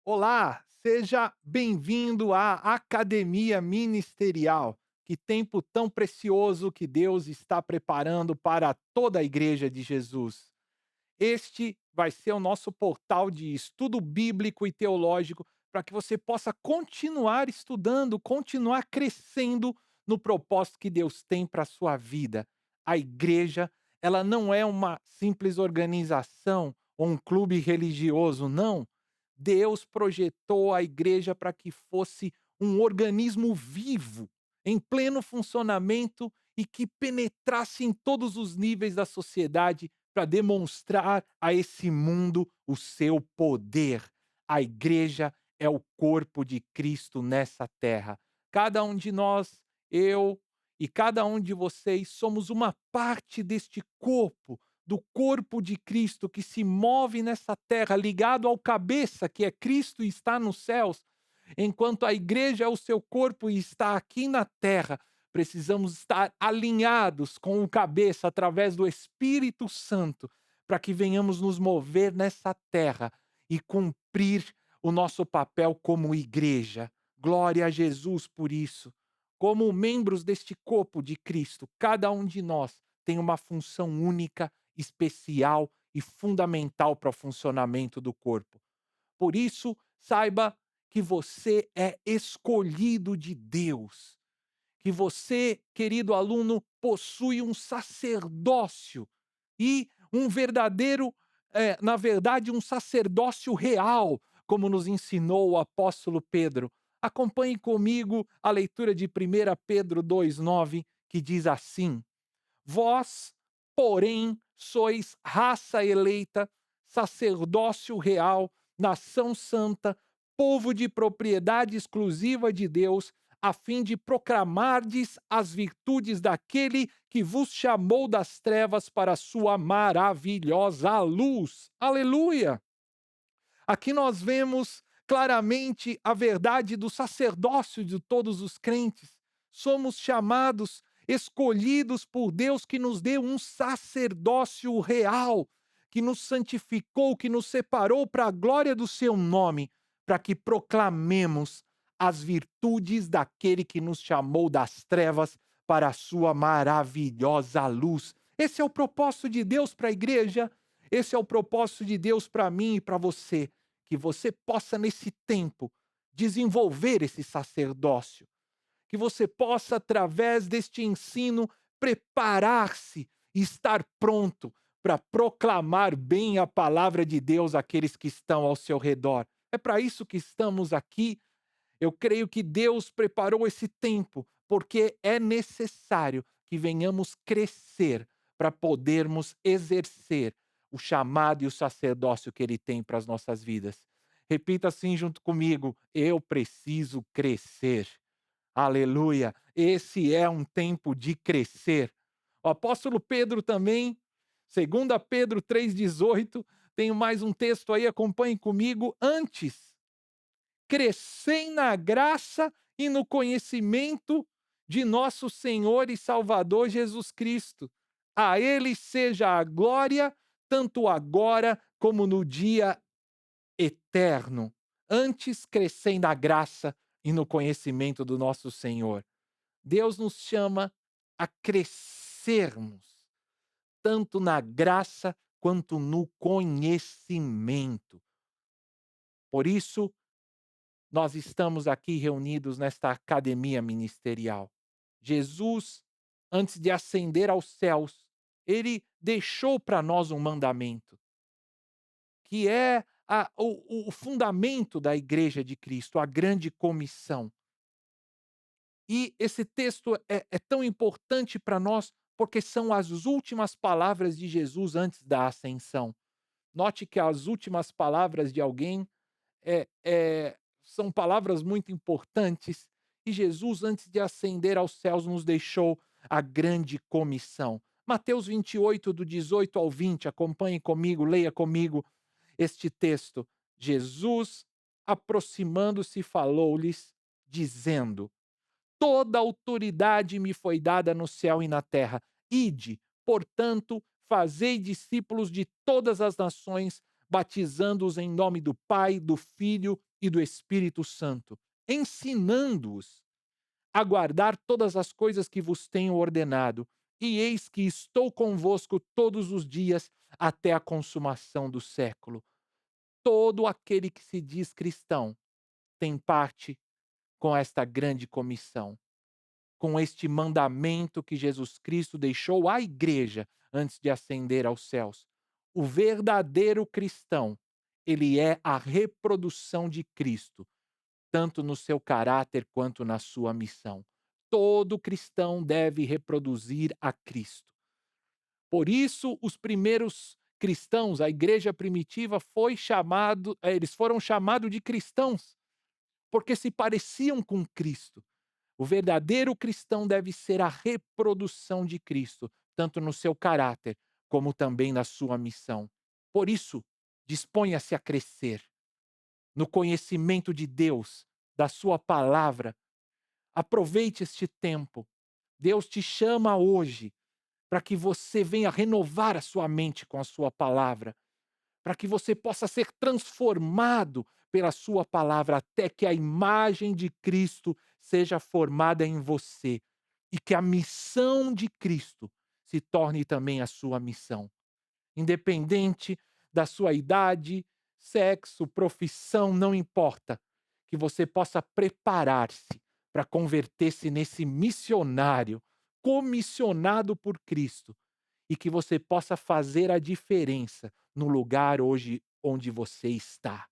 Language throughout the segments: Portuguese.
Olá, seja bem-vindo à Academia Ministerial. Que tempo tão precioso que Deus está preparando para toda a Igreja de Jesus. Este vai ser o nosso portal de estudo bíblico e teológico para que você possa continuar estudando, continuar crescendo no propósito que Deus tem para a sua vida. A igreja, ela não é uma simples organização ou um clube religioso, não. Deus projetou a igreja para que fosse um organismo vivo, em pleno funcionamento e que penetrasse em todos os níveis da sociedade para demonstrar a esse mundo o seu poder. A igreja é o corpo de Cristo nessa terra. Cada um de nós, eu e cada um de vocês, somos uma parte deste corpo, do corpo de Cristo que se move nessa terra, ligado ao cabeça, que é Cristo e está nos céus. Enquanto a igreja é o seu corpo e está aqui na terra, precisamos estar alinhados com o cabeça através do Espírito Santo, para que venhamos nos mover nessa terra e cumprir o nosso papel como igreja. Glória a Jesus por isso. Como membros deste corpo de Cristo, cada um de nós tem uma função única, especial e fundamental para o funcionamento do corpo. Por isso, saiba que você é escolhido de Deus, que você, querido aluno, possui um sacerdócio e um verdadeiro, na verdade, um sacerdócio real, como nos ensinou o apóstolo Pedro. Acompanhe comigo a leitura de 1 Pedro 2,9, que diz assim: Vós, porém, sois raça eleita, sacerdócio real, nação santa, povo de propriedade exclusiva de Deus, a fim de proclamardes as virtudes daquele que vos chamou das trevas para a sua maravilhosa luz. Aleluia! Aqui nós vemos claramente a verdade do sacerdócio de todos os crentes. Somos chamados, escolhidos por Deus, que nos deu um sacerdócio real, que nos santificou, que nos separou para a glória do seu nome, para que proclamemos as virtudes daquele que nos chamou das trevas para a sua maravilhosa luz. Esse é o propósito de Deus para a igreja. Esse é o propósito de Deus para mim e para você, que você possa nesse tempo desenvolver esse sacerdócio, que você possa através deste ensino preparar-se e estar pronto para proclamar bem a palavra de Deus àqueles que estão ao seu redor. É para isso que estamos aqui. Eu creio que Deus preparou esse tempo, porque é necessário que venhamos crescer para podermos exercer o chamado e o sacerdócio que Ele tem para as nossas vidas. Repita assim junto comigo: eu preciso crescer. Aleluia! Esse é um tempo de crescer. O apóstolo Pedro também, 2 Pedro 3,18, tenho mais um texto aí, acompanhe comigo. Antes, crescei na graça e no conhecimento de nosso Senhor e Salvador Jesus Cristo. A Ele seja a glória, tanto agora como no dia eterno. Antes crescei na graça e no conhecimento do nosso Senhor. Deus nos chama a crescermos, tanto na graça quanto no conhecimento. Por isso, nós estamos aqui reunidos nesta academia ministerial. Jesus, antes de ascender aos céus, ele deixou para nós um mandamento, que é o fundamento da igreja de Cristo, a grande comissão. E esse texto é tão importante para nós porque são as últimas palavras de Jesus antes da ascensão. Note que as últimas palavras de alguém são palavras muito importantes, e Jesus, antes de ascender aos céus, nos deixou a grande comissão. Mateus 28, do 18 ao 20, acompanhe comigo, leia comigo este texto. Jesus, aproximando-se, falou-lhes, dizendo: Toda autoridade me foi dada no céu e na terra. Ide, portanto, fazei discípulos de todas as nações, batizando-os em nome do Pai, do Filho e do Espírito Santo, ensinando-os a guardar todas as coisas que vos tenho ordenado. E eis que estou convosco todos os dias até a consumação do século. Todo aquele que se diz cristão tem parte com esta grande comissão, com este mandamento que Jesus Cristo deixou à igreja antes de ascender aos céus. O verdadeiro cristão, ele é a reprodução de Cristo, tanto no seu caráter quanto na sua missão. Todo cristão deve reproduzir a Cristo. Por isso, os primeiros cristãos, a igreja primitiva eles foram chamados de cristãos, porque se pareciam com Cristo. O verdadeiro cristão deve ser a reprodução de Cristo, tanto no seu caráter como também na sua missão. Por isso, disponha-se a crescer no conhecimento de Deus, da sua palavra. Aproveite este tempo. Deus te chama hoje para que você venha renovar a sua mente com a sua palavra, para que você possa ser transformado pela sua palavra até que a imagem de Cristo seja formada em você e que a missão de Cristo se torne também a sua missão. Independente da sua idade, sexo, profissão, não importa, que você possa preparar-se para converter-se nesse missionário comissionado por Cristo e que você possa fazer a diferença no lugar hoje onde você está.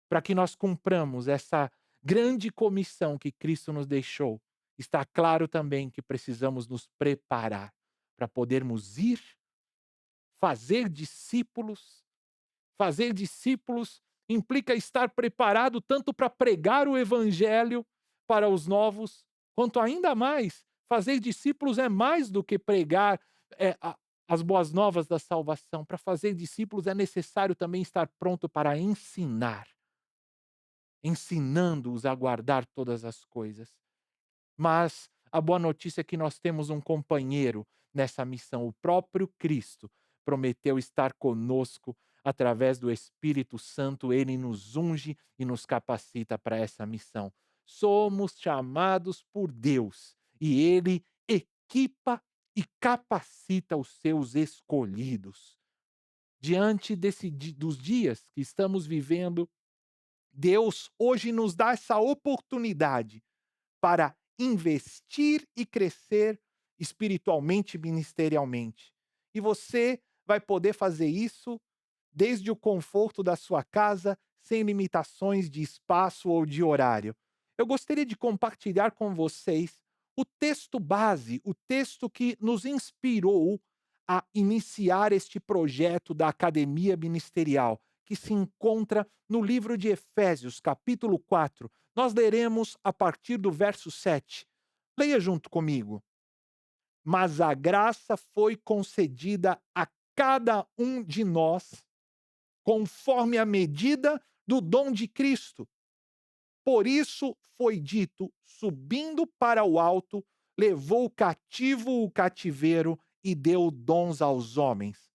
Para que nós cumpramos essa grande comissão que Cristo nos deixou, está claro também que precisamos nos preparar para podermos ir fazer discípulos. Fazer discípulos implica estar preparado tanto para pregar o evangelho para os novos, quanto ainda mais, fazer discípulos é mais do que pregar as boas novas da salvação. Para fazer discípulos é necessário também estar pronto para ensinar, ensinando-os a guardar todas as coisas. Mas a boa notícia é que nós temos um companheiro nessa missão. O próprio Cristo prometeu estar conosco através do Espírito Santo. Ele nos unge e nos capacita para essa missão. Somos chamados por Deus e Ele equipa e capacita os seus escolhidos. Diante dos dias que estamos vivendo, Deus hoje nos dá essa oportunidade para investir e crescer espiritualmente e ministerialmente. E você vai poder fazer isso desde o conforto da sua casa, sem limitações de espaço ou de horário. Eu gostaria de compartilhar com vocês o texto base, o texto que nos inspirou a iniciar este projeto da Academia Ministerial, que se encontra no livro de Efésios, capítulo 4. Nós leremos a partir do verso 7. Leia junto comigo. Mas a graça foi concedida a cada um de nós, conforme a medida do dom de Cristo. Por isso foi dito: subindo para o alto, levou cativo o cativeiro e deu dons aos homens.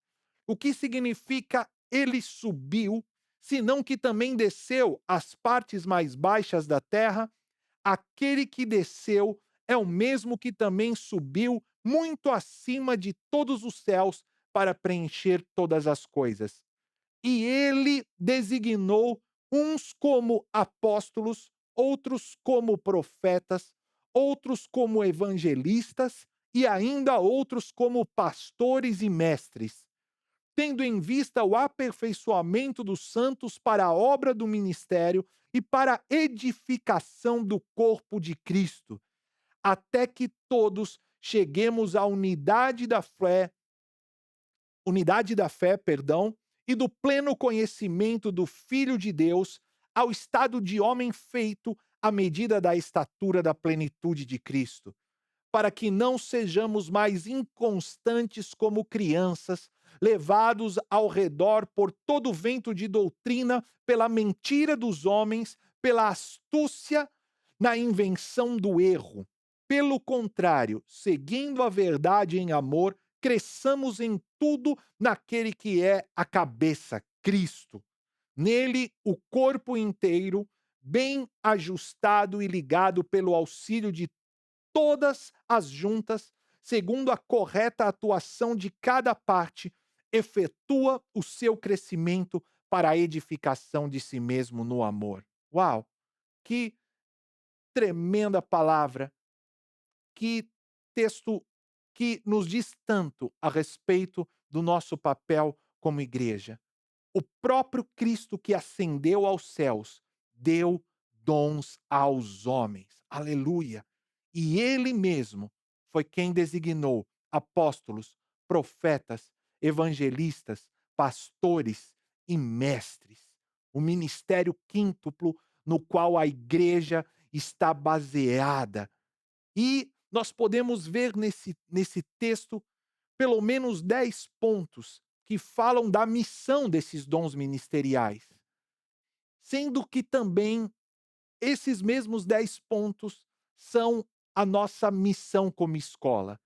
O que significa ele subiu, senão que também desceu às partes mais baixas da terra? Aquele que desceu é o mesmo que também subiu muito acima de todos os céus para preencher todas as coisas. E ele designou uns como apóstolos, outros como profetas, outros como evangelistas e ainda outros como pastores e mestres, tendo em vista o aperfeiçoamento dos santos para a obra do ministério e para a edificação do corpo de Cristo, até que todos cheguemos à unidade da fé, e do pleno conhecimento do Filho de Deus, ao estado de homem feito à medida da estatura da plenitude de Cristo, para que não sejamos mais inconstantes como crianças, levados ao redor por todo o vento de doutrina, pela mentira dos homens, pela astúcia na invenção do erro. Pelo contrário, seguindo a verdade em amor, cresçamos em tudo naquele que é a cabeça, Cristo. Nele, o corpo inteiro, bem ajustado e ligado pelo auxílio de todas as juntas, segundo a correta atuação de cada parte, efetua o seu crescimento para a edificação de si mesmo no amor. Uau! Que tremenda palavra! Que texto que nos diz tanto a respeito do nosso papel como igreja. O próprio Cristo que ascendeu aos céus deu dons aos homens. Aleluia! E ele mesmo foi quem designou apóstolos, profetas, evangelistas, pastores e mestres. O ministério quíntuplo no qual a igreja está baseada. E nós podemos ver nesse texto pelo menos 10 pontos que falam da missão desses dons ministeriais, sendo que também esses mesmos 10 pontos são a nossa missão como escola.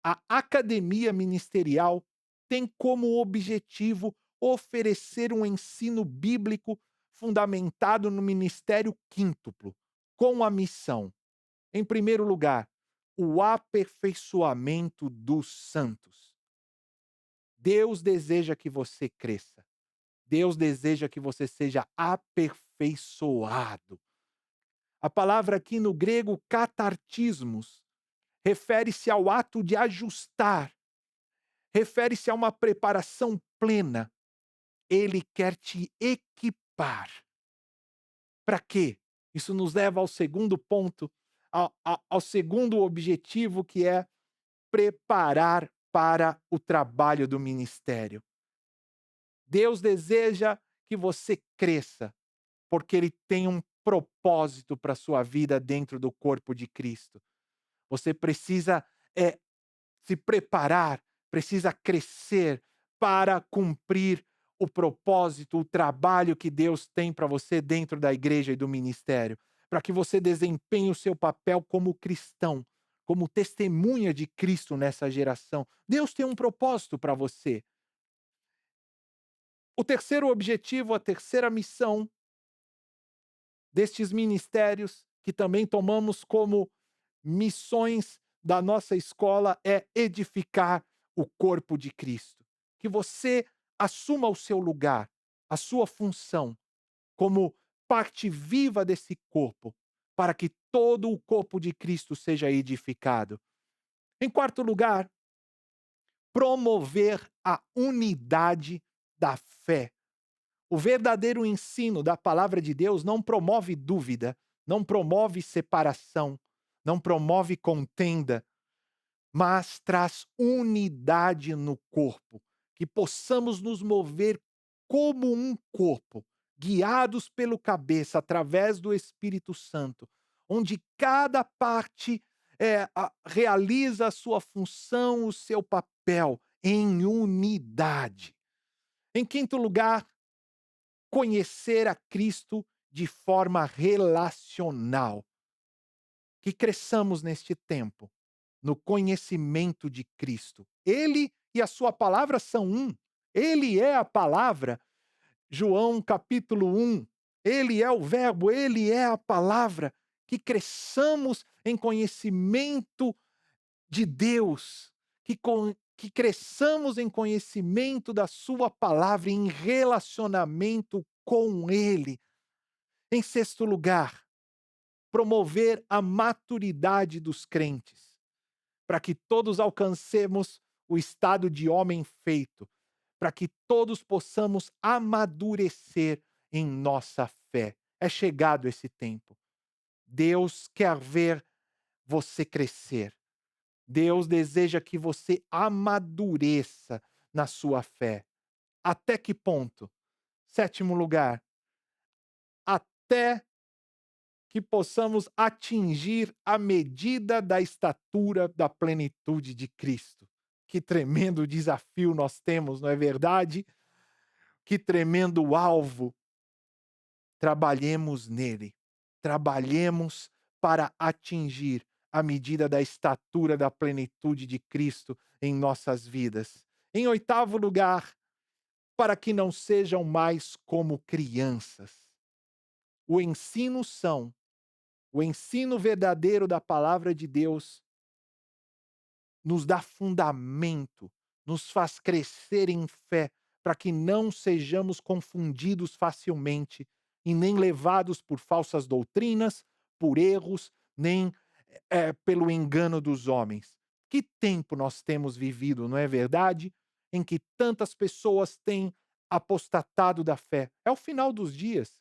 A academia ministerial tem como objetivo oferecer um ensino bíblico fundamentado no ministério quíntuplo, com a missão, em primeiro lugar, o aperfeiçoamento dos santos. Deus deseja que você cresça. Deus deseja que você seja aperfeiçoado. A palavra aqui no grego catartismos refere-se ao ato de ajustar, refere-se a uma preparação plena. Ele quer te equipar. Para quê? Isso nos leva ao segundo ponto, ao segundo objetivo, que é preparar para o trabalho do ministério. Deus deseja que você cresça, porque Ele tem um propósito para a sua vida dentro do corpo de Cristo. Você precisa se preparar, precisa crescer para cumprir o propósito, o trabalho que Deus tem para você dentro da igreja e do ministério, para que você desempenhe o seu papel como cristão, como testemunha de Cristo nessa geração. Deus tem um propósito para você. O terceiro objetivo, a terceira missão destes ministérios, que também tomamos como missões da nossa escola, é edificar o corpo de Cristo. Que você assuma o seu lugar, a sua função, como parte viva desse corpo, para que todo o corpo de Cristo seja edificado. Em quarto lugar, promover a unidade da fé. O verdadeiro ensino da palavra de Deus não promove dúvida, não promove separação, não promove contenda, mas traz unidade no corpo, que possamos nos mover como um corpo, guiados pelo cabeça através do Espírito Santo, onde cada parte realiza a sua função, o seu papel em unidade. Em quinto lugar, conhecer a Cristo de forma relacional. Que cresçamos neste tempo, no conhecimento de Cristo. Ele e a sua palavra são um. Ele é a palavra. João capítulo 1. Ele é o verbo, ele é a palavra. Que cresçamos em conhecimento de Deus, que cresçamos em conhecimento da sua palavra, em relacionamento com ele. Em sexto lugar, promover a maturidade dos crentes, para que todos alcancemos o estado de homem feito, para que todos possamos amadurecer em nossa fé. É chegado esse tempo. Deus quer ver você crescer. Deus deseja que você amadureça na sua fé. Até que ponto? Sétimo lugar, até que possamos atingir a medida da estatura da plenitude de Cristo. Que tremendo desafio nós temos, não é verdade? Que tremendo alvo. Trabalhemos nele. Trabalhemos para atingir a medida da estatura da plenitude de Cristo em nossas vidas. Em oitavo lugar, para que não sejam mais como crianças. O ensino são, o ensino verdadeiro da palavra de Deus nos dá fundamento, nos faz crescer em fé, para que não sejamos confundidos facilmente e nem levados por falsas doutrinas, por erros, nem pelo engano dos homens. Que tempo nós temos vivido, não é verdade? Em que tantas pessoas têm apostatado da fé. É o final dos dias.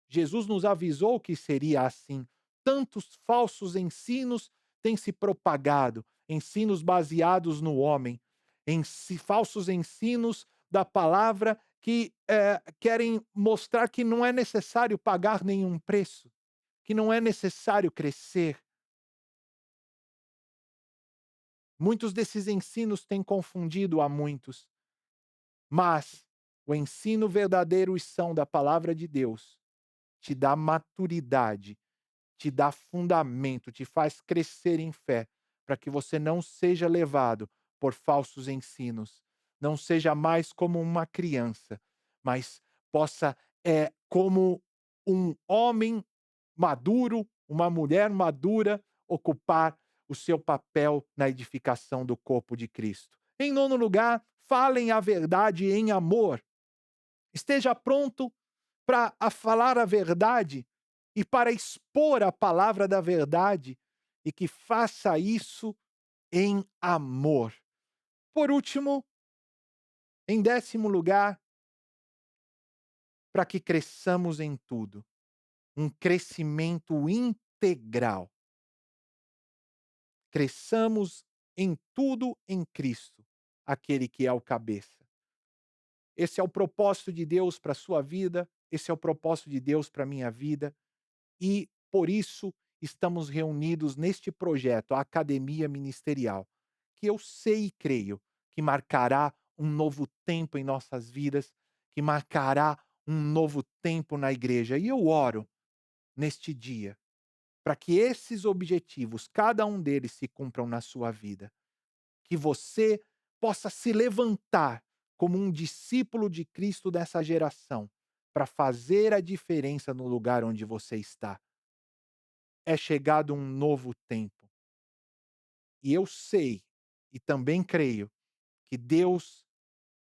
Jesus nos avisou que seria assim. Tantos falsos ensinos têm se propagado, ensinos baseados no homem, falsos ensinos da palavra que querem mostrar que não é necessário pagar nenhum preço, que não é necessário crescer. Muitos desses ensinos têm confundido a muitos, mas o ensino verdadeiro e são da palavra de Deus te dá maturidade, te dá fundamento, te faz crescer em fé, para que você não seja levado por falsos ensinos, não seja mais como uma criança, mas possa, como um homem maduro, uma mulher madura, ocupar o seu papel na edificação do corpo de Cristo. Em nono lugar, falem a verdade em amor. Esteja pronto para falar a verdade e para expor a palavra da verdade, e que faça isso em amor. Por último, em décimo lugar, para que cresçamos em tudo, um crescimento integral. Cresçamos em tudo em Cristo, aquele que é o cabeça. Esse é o propósito de Deus para a sua vida, esse é o propósito de Deus para a minha vida. E, por isso, estamos reunidos neste projeto, a Academia Ministerial, que eu sei e creio que marcará um novo tempo em nossas vidas, que marcará um novo tempo na igreja. E eu oro neste dia para que esses objetivos, cada um deles, se cumpram na sua vida. Que você possa se levantar como um discípulo de Cristo dessa geração, para fazer a diferença no lugar onde você está. É chegado um novo tempo. E eu sei e também creio que Deus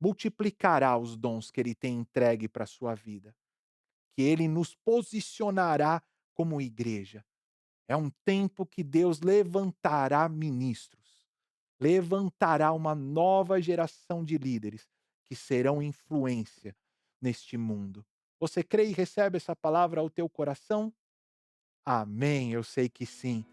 multiplicará os dons que ele tem entregue para a sua vida, que ele nos posicionará como igreja. É um tempo que Deus levantará ministros, levantará uma nova geração de líderes que serão influência neste mundo. Você crê e recebe essa palavra ao teu coração? Amém, eu sei que sim.